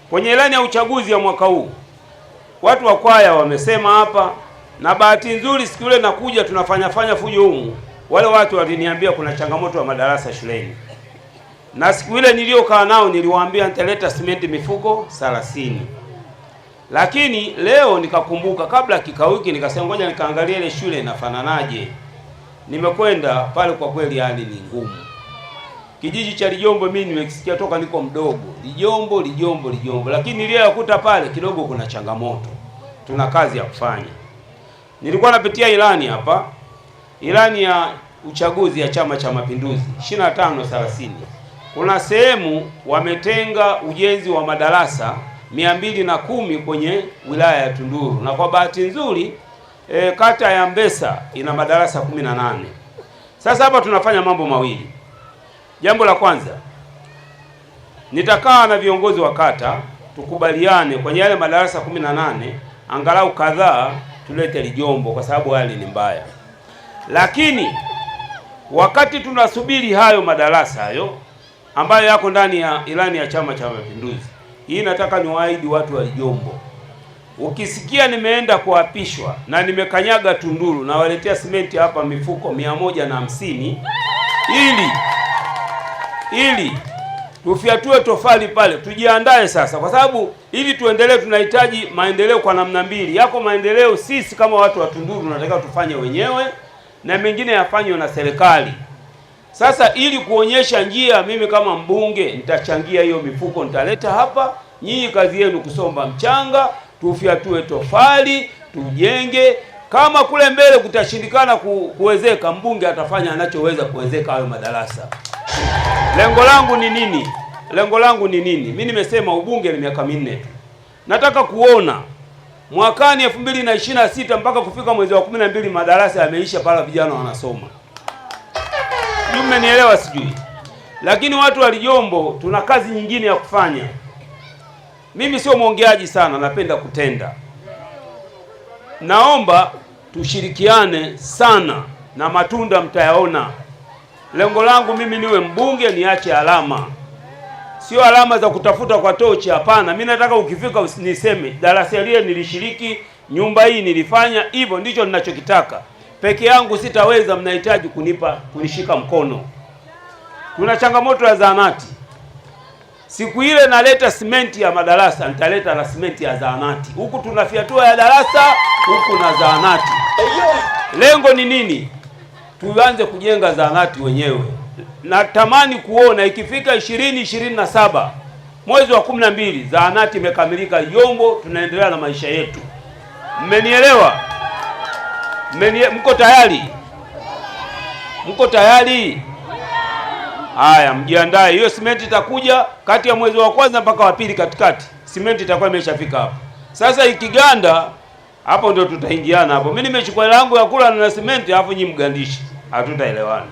Kwenye ilani ya uchaguzi ya mwaka huu watu wa kwaya wamesema hapa, na bahati nzuri siku ile nakuja tunafanya fujo humu, wale watu waliniambia kuna changamoto ya madarasa shuleni, na siku ile niliokaa nao niliwaambia nitaleta simenti mifuko 30. Lakini leo nikakumbuka kabla kikao hiki, nikasema ngoja nikaangalia ile shule inafananaje. Nimekwenda pale, kwa kweli hali ni ngumu. Kijiji cha Lijombo mimi nimekisikia toka niko mdogo, Lijombo, lakini niliyokuta pale kidogo kuna changamoto. Tuna kazi ya kufanya. Nilikuwa napitia ilani hapa, ilani ya uchaguzi ya Chama cha Mapinduzi 25-30. Kuna sehemu wametenga ujenzi wa madarasa 210 kwenye wilaya ya Tunduru, na kwa bahati nzuri kata ya Mbesa ina madarasa 18. Sasa hapa tunafanya mambo mawili. Jambo la kwanza, nitakaa na viongozi wa kata tukubaliane kwenye yale madarasa 18 angalau kadhaa tulete Lijombo kwa sababu hali ni mbaya. Lakini wakati tunasubiri hayo madarasa hayo ambayo yako ndani ya ilani ya Chama cha Mapinduzi, hii nataka niwaahidi watu wa Lijombo, ukisikia nimeenda kuapishwa na nimekanyaga Tunduru na waletea simenti hapa mifuko 150 ili tufiatue tofali pale, tujiandae sasa, kwa sababu ili tuendelee tunahitaji maendeleo kwa namna mbili. Yako maendeleo sisi kama watu wa Tunduru tunataka tufanye wenyewe, na mengine yafanywe na serikali. Sasa ili kuonyesha njia, mimi kama mbunge nitachangia hiyo mifuko, nitaleta hapa. Nyinyi kazi yenu kusomba mchanga, tufiatue tofali, tujenge. Kama kule mbele kutashindikana kuwezeka, mbunge atafanya anachoweza kuwezeka hayo madarasa. Lengo langu ni nini? Mimi nimesema ubunge ni miaka 4 tu. Nataka kuona mwakani 2026 mpaka kufika mwezi wa 12 madarasa yameisha pala, vijana wanasoma. Mmenielewa sijui? Lakini watu wa Lijombo tuna kazi nyingine ya kufanya. Mimi sio mwongeaji sana, napenda kutenda. Naomba tushirikiane sana na matunda mtayaona. Lengo langu mimi niwe mbunge, niache alama. Sio alama za kutafuta kwa tochi, hapana. Mimi nataka ukifika niseme darasa lile nilishiriki, nyumba hii nilifanya. Hivyo ndicho ninachokitaka. Peke yangu sitaweza, mnahitaji kunishika mkono. Kuna changamoto ya zahanati. Siku ile naleta simenti ya madarasa, nitaleta na simenti ya zahanati. Huku tunafiatua ya darasa, huku na zahanati. Lengo ni nini? Tuanze kujenga zahanati wenyewe. Natamani kuona ikifika 2027 mwezi wa 12 zahanati imekamilika Lijombo, tunaendelea na maisha yetu. Mmenielewa? Mko tayari? Mko tayari? Haya, mjiandae. Hiyo simenti itakuja kati ya mwezi wa kwanza mpaka wa pili, katikati simenti itakuwa imeshafika hapo. Sasa ikiganda hapo ndio tutaingiana hapo. Mimi nimechukua hela yangu ya kula na simenti, alafu nyinyi mgandishi. Hatutaelewana.